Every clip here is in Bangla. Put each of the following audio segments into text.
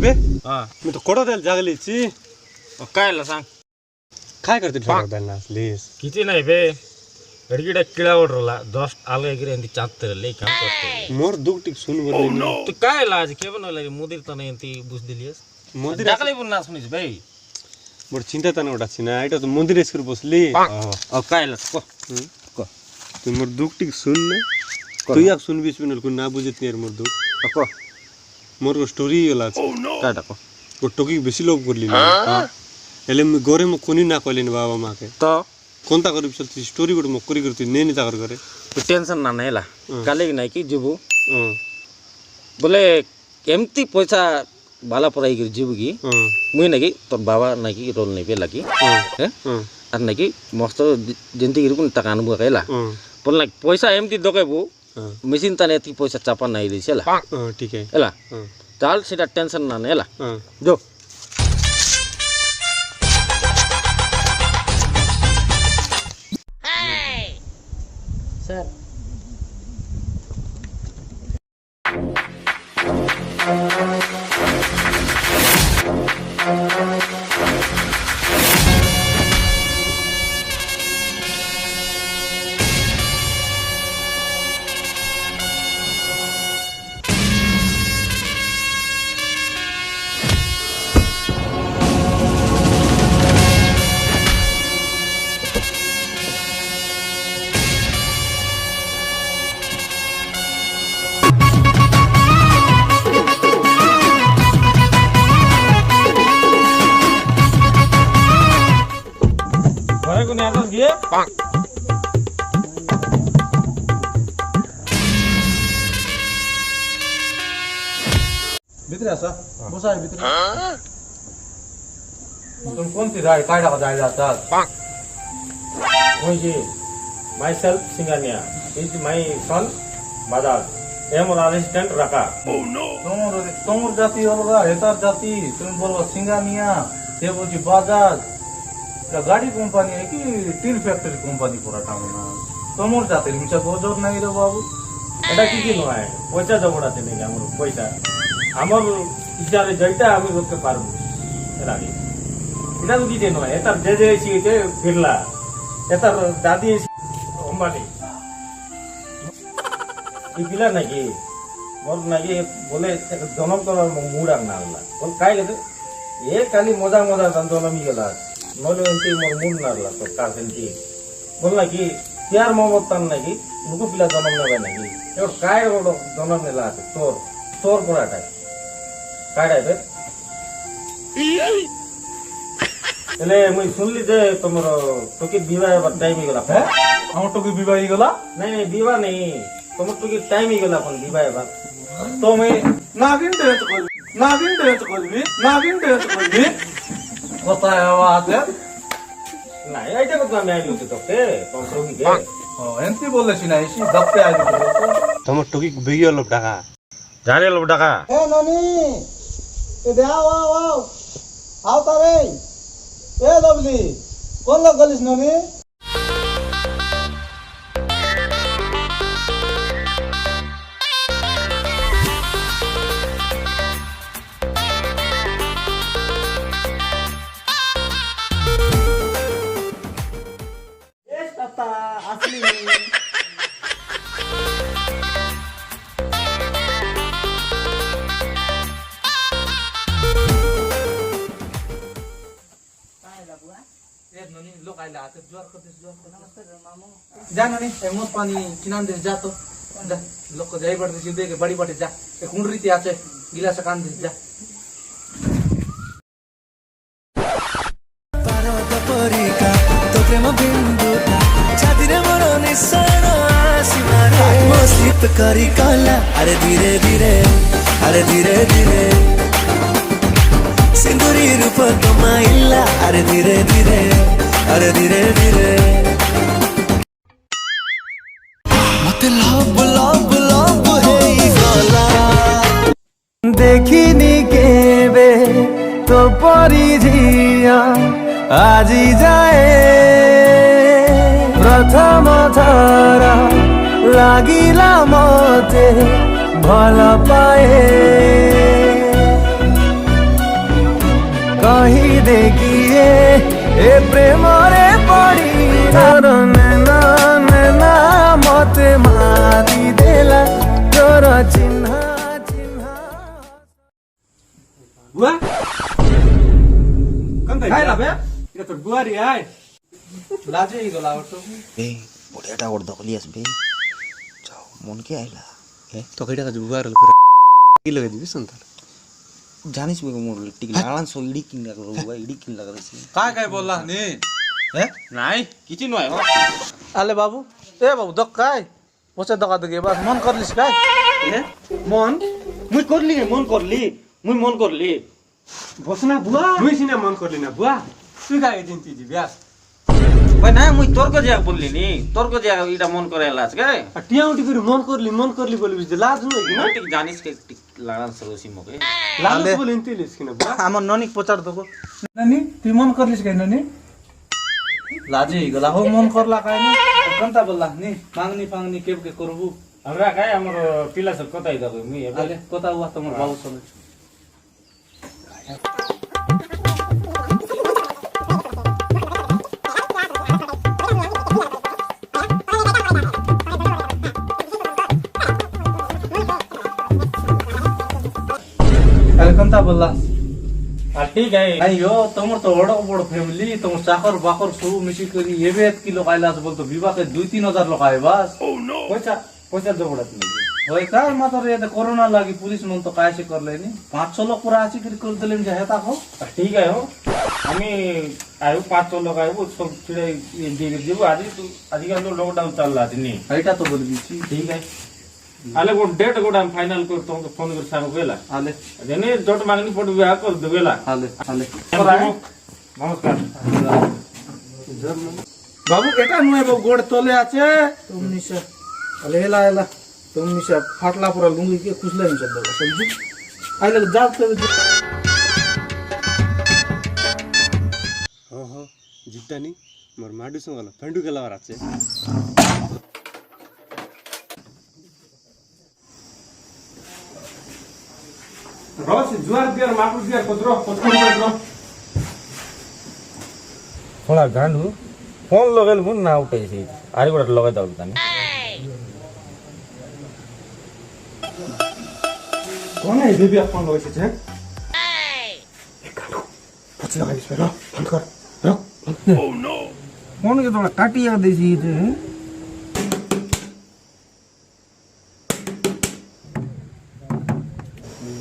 बे हां मी तो कोडा द्यायला जागलीची कायला सांग काय करते कोडा द्यायला प्लीज किती नाही बे गडगिडा किळा ओढरला जस्ट आलगिरी आणि चात्तरले काम करते मोर दुगटिक सुन बोलली तू काय लाज के बनवला मुदीर तने ती बुस दिलीस मंदिर डाकले पण ना सुनीस भाई मोर चिंता तना उडाची ना এটা তো মন্দিরে স্কুল বসলি कायला को তুই মোর দুগটিক শুন না তুই এক শুনবি শুনল কোন না বুঝিত নি মোর দুগ को মোর স্টোরি হলা काटा को ও টকি বেশি লোভ করলি না এলে আমি গরে মো কোনি না কইলেন বাবা মাকে तो কোনটা করিব চলতি স্টোরি গুড মো করি করতি নেনি তাকর করে टेंशन ना नेला काले की नहीं की जीबू हाँ बोले एमती पैसा बाला पराई कर जीबू की हाँ मुई नहीं तोर बाबा नहीं रोल नहीं पे लगी हैं हाँ আর নাকি মস্ত জেন্তি কিরকম টাকা আনবো কাইলা हाँ বললা পয়সা এমতি দকাইবো हाँ মেশিন তানে এতি পয়সা চাপা নাই দিছেলা हाँ ठीक है এলা हाँ তাল সেটা টেনশন না নেলা हाँ যো স্যার ঘরে কোন আদর গিয়ে ভিতরে আসা বসাই ভিতরে তুমি কোনটি রায় কায়ডা যায় যাতা ওই যে myself Singhania is my son Bajaj এম ওর অ্যাসিস্ট্যান্ট রাখা তোমার জাতি অলগা হেতার জাতি তুমি বলবো সিঙ্গানিয়া সে বলছি বাজাজ গাড়ি কোম্পানি কি টিল ফ্যাক্টরি কোম্পানি পুরাটা না তোমার জাতির মিছা বজর নাই রে বাবু এটা কি কি নয় পয়সা জবড়াতে নেই আমার পয়সা আমার ইচ্ছারে যেটা আমি করতে পারবো এর আগে এটা তো দিতে নয় এটার যে যে এসে ফিরলা এটার দাদি অম্বানি এই পিলা নাকি মোর নাকি বলে জনম করার মুড আর না আল্লাহ বল কাই গেছে এ খালি মজা মজা জনমি গেলা নলে এমতি মোর মুড না আল্লাহ তো কার সেন্টি বল নাকি প্যার মোহাম্মদ তান নাকি নুকু পিলা জনম নেবে নাকি এবার কায় জনম নেলা আছে তোর তোর পড়াটাই কাড়াইবে এলে মুই শুনলি যে তোমার তোকে বিবাহ এবার টাইম হয়ে গেল হ্যাঁ আমার টুকি বিবাহী গলা নাই নাই বিবাহ নেই তোমার তোকে টাইম হয়ে গেল এখন বিবাহ এবার তুমি নাগিন ডেট করবি নাগিন ডেট করবি নাগিন ডেট করবি কোথায় আছে না এইটা কথা আমি আইলু তোকে তোমার রোগীকে এমতি বললেছি না এসি দপ্তে আইবি তোমার টকি বেগি অলপ টাকা জানে লোক টাকা এ ননি এ দে আও আও আও আও তারে এ লবলি কোন লোক গলিস ননি এ তাতা আসলি लोक आइला आता ज्वार करतेस ज्वार नमस्ते मामू जा ननी मत पानी चिनान दे जा तो जा लोक जाई पड़ते सीधे के बड़ी बड़ी जा एक कुंडरी ती आचे गिलास कान दे जा पारद परिका तो प्रेम बिंदुता छातीरे मोर निशान आसीमार आत्मा स्लिप करी कला अरे धीरे धीरे अरे धीरे धीरे सिंदूरी रूप कमाइला अरे धीरे धीरे अरे धीरे धीरे मत लव लव लव हे गला देखिनी केबे तो परिझिया আজি जाए प्रथम थर लागिला मते भल पाए দে গিয়ে এ প্রেমরে পড়ি তোর নেনা নেনা মতে মারি দেলা তোর চিহ্ন চিহ্ন বুয়া কোন খাই লাবে এটা তোর বুয়ারি আয় লাজে গলা ওটো বে বড়িয়াটা ওর দখলি আসবে যাও মনকে আইলা তোকে টাকা বুয়ার করে কি লগে দিবি সন্তান জানিস বে মোর টিক লালান সো ইডি কিন লাগলো বা ইডি কিন লাগাইছি काय बोलला नी নাই কিছু নয় আলে বাবু এ বাবু দক काय পচে দকা দগে বাস মন করলিস काय মন মুই করলি মন করলি বসনা বুয়া তুই সিনা মন করলি না বুয়া তুই গায়ে দিন তুই দিবি আস ভাই না মুই তর্ক যা বললি নি তর্ক যা এটা মন করে এলা আজকে আর টিয়া উঠি করে মন করলি বলবি যে লাজ নয় কি না ঠিক জানিস কে লাগান সরসি মকে লাজ বলিন তুই লিস কিনা বুয়া আমার ননিক পচার দগো নানি তুই মন করলিস काय নানি লাজে গলা হো মন করলা काय নি কোনটা বললা নি মাংনি ফাংনি কেব কে করবু আমরা কাই আমার পিলা সব কথাই দাও মুই আলে কথা হুয়া তোমার বাবু শুনে আলে কোনটা বললা আর ঠিক আছে আইও তোমার তো বড় ফ্যামিলি তোমার চাকর বাকর সব মিশি করি এবে কি লোক আইলাস বলতো বিবাহে 2-3 হাজার লোক আই বাস পয়সা পয়সা জবড়াত নেই ওই কার মাথার এতে করোনা লাগি পুলিশ মন তো কায়সে করলেনি 500 লোক পুরা আসি করে দিলেন যে হেতা হো ঠিক আছে আমি আয়ু 500 লোক আয়ু সব ছিড়ে দিয়ে দিব আজকাল তো লকডাউন চাল আছে নি এইটা তো বলে দিচ্ছি ঠিক আছে আলে কোন ডেট কোড আমি ফাইনাল করে তোমাকে ফোন করে সামনে গেলা আলে জেনে জট মাগনি পড়বে বিয়া করে দেবেলা আলে আলে নমস্কার বাবু এটা নয় বাবু গোড় তলে আছে তুমি নিশা আলে হেলা হেলা তুমি নিশা ফাটলা পুরা লুঙ্গি কে খুশলে নিশা দাও সমঝু আইলে যাও তো হ জিতানি মোর মাডু সঙ্গলা ফেন্ডু গেলার আছে রস জুয়ার দিয়ার মাটু দিয়ার পত্র थोड़ा गांडू फोन लगेल मुन ना उठेছি আরে গোটা লগাই দাও তানি কোন এই বেবি ফোন লইছে হ্যাঁ গাড়ু পছ লাগাইছ রে বন্ধ কর রক ও নো फोन के थोड़ा काटिया देसी थे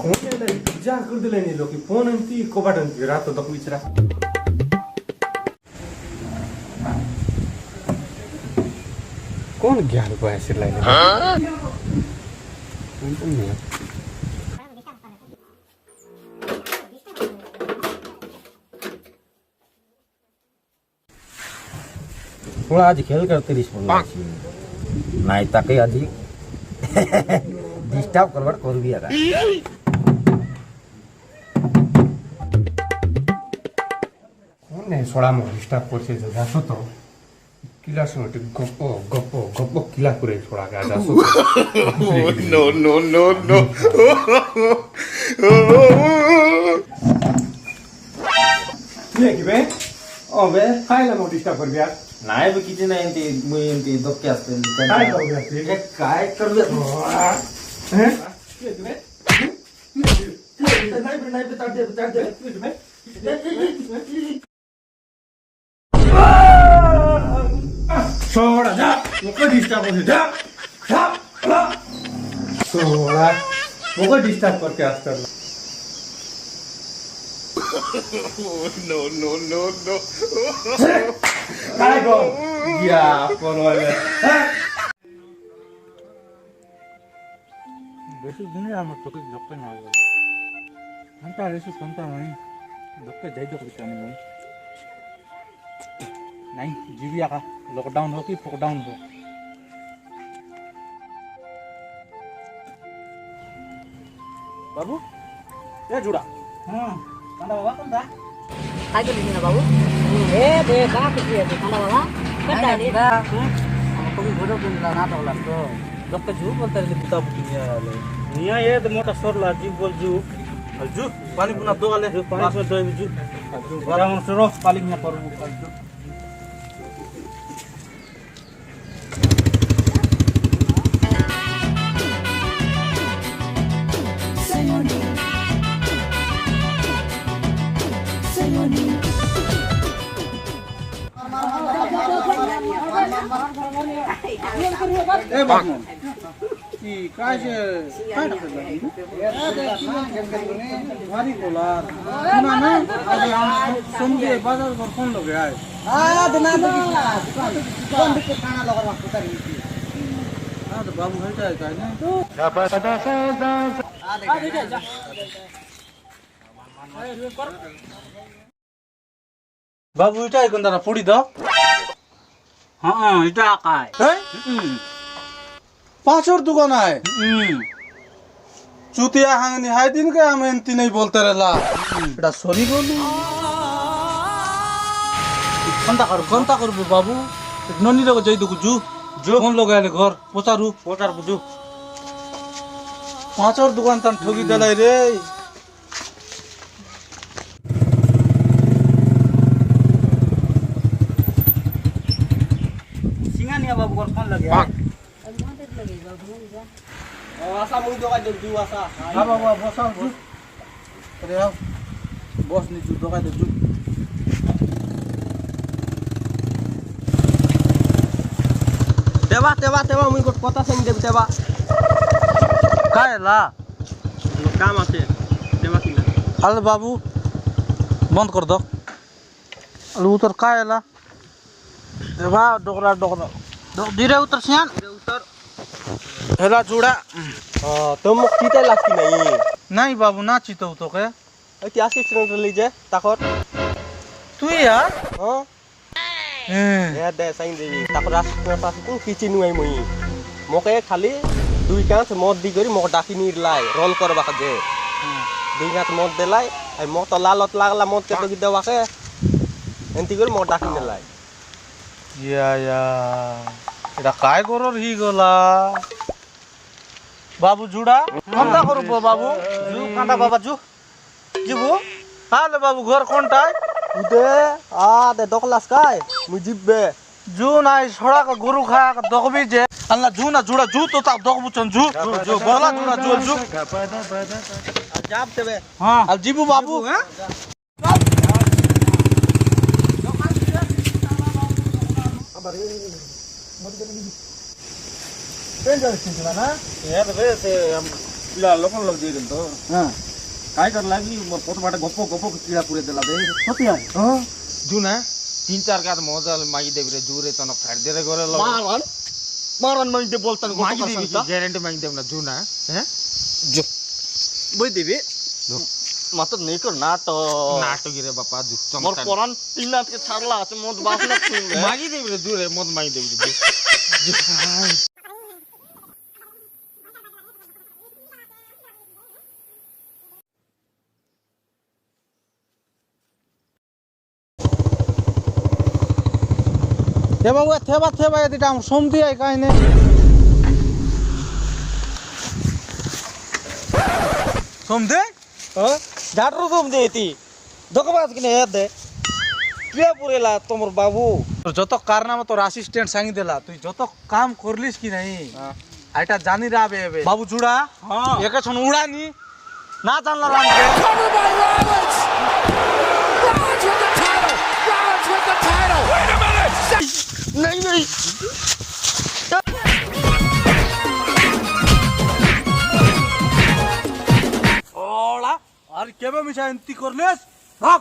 কোন এলে যা করে দিলে নি লোকি ফোন এন্তি কোবাটন রাত তো বিচরা কোন জ্ঞান को ऐसे लाइन हां थोड़ा आज खेल करते रिस बोल নাই তাকে আজি ডিস্টার্ব করবার করবি আর কোন এই সোড়া মো ডিস্টার্ব করছে যে যাস তো কিলা শুনতে গপ্প কিলা করে ছোড়া গা যাস নো নো নো নো কি বে ও বে খাইলা মো ডিস্টার্ব করবি আর নাই বে কিছু নাই এন্তি মুই এন্তি দক্কে আসতে काय करबे ठीक है काय करबे हैं নাই বে তাড় দে सोड़ा जा मुको डिस्टर्ब होते जा सोड़ा मुको डिस्टर्ब करके आस्तर नो नो नो नो काय गो या कोन वाले বেশি দিনে আমার তোকে দক্কে না গেল ঘন্টা রেসু ঘন্টা নাই দক্কে যাই তো কিছু নাই নাই জিবি আকা লকডাউন হোক কি ফকডাউন হোক বাবু এ জুড়া হ্যাঁ কান্দা বাবা কান্দা काय करली ना बाबू ए बे का कुछ है खाना बाबा कटा ले আমার কবি ঘরে দিন না তো লাগতো দক্কে জু বলতে রে পুতা পুতি নিয়ে আলে নিয়া এ মোটা সরলা জি বল জু জু পানি পুনা দোগালে পানি দো জু বড় মানুষ রস কালি মিয়া করবো ए बाबू की काय से काय भारी बोला ना ना अरे हम समझे बाजार पर कौन लोग आए हाँ तो बाबू है क्या है ना बाबू इटा कोन दारा पुड़ी दो হ্যাঁ এটা আকায় पांचोर दुकान है चुतिया हांगनी हाय दिन के हम एंती नहीं बोलते रहला एटा सॉरी बोलू কোনটা করবো বাবু ননি লোক যাই দেখু জু কোন লোক আইলে ঘর পোচারু বুঝু पांचोर दुकान तन ठगी दलाई रे সিঙ্গানিয়া বাবু ঘর কোন লাগে हाँ बाबा बसा जू अरे आओ बस नहीं जू दगा दे जू तेवा तेवा तेवा मुई को কথা শুনি দেব তেবা काय ला কাম আছে তেবা কিনা আলে বাবু বন্ধ কর দো আলে উতর काय ला দেবা ডগরা ডগরা ধীরে উতর সিয়ান হেলা জুড়া तुम किते लागती नाही নাই বাবু না চিতো তো কে ऐतिहासिक सिलेंडर लीजे ताकत তুই यार हां या दे साइन देवी ताकत राष्ट्र पास को किची नुई मुई मोके खाली दुई कांच मत दी करी मोक डाकी नीर लाई रोल करबा दे दुई कांच मत देलाई आई मो तो लालत लागला मत के तो देवा के एंती करी मोक डाकी ने लाई ইয়া এটা काय করর হি গলা বাবু জুড়া কোনটা করব বাবু জু কাঁটা বাবা জু জিবু তাহলে বাবু ঘর কোনটায় उदे आ दे दोकलास काय मु जिब्बे জু নাই ছড়া কা গরু খা কা দগবি যে আল্লাহ জু না জুড়া জু তো তা দগবু চন জু জু বলা জুড়া জু জু जाब देबे হ্যাঁ আর জিবু বাবু হ্যাঁ यार रे से हम पिला लोकन लोग दे तो हां काय कर लागी पोत बाटे गप्पो गप्पो कीड़ा पुरे देला दे सती है हां जुना तीन चार का मजा मागी देबी रे जुरे तन फेर दे रे गोरे मारन मागी दे बोलतन मागी देबी गारंटी मागी देब ना जुना हैं जो बोई देबी मत नहीं कर ना तो नाटक रे बापा जु मोर पुरान तीन के छाड़ला আছে মদ বাসনা मागी देबी रे जुरे मत मागी देबी रे थे बाबू थेबा एदिटा हम सोमती है काइने सोमते हां झाटरू तुम देती दोकबाज किने हे दे के पुरेला तोमर बाबू তোর যত কারনামা তোর অ্যাসিস্ট্যান্ট সাঙ্গি দিলা তুই যত কাম করলিস কি নাই এটা জানি রাবে এবে বাবু জুড়া হ্যাঁ একে ছন উড়ানি না জানলা রামকে नहीं ওলা আর কেবে মিছা এন্তি করলিস ভাগ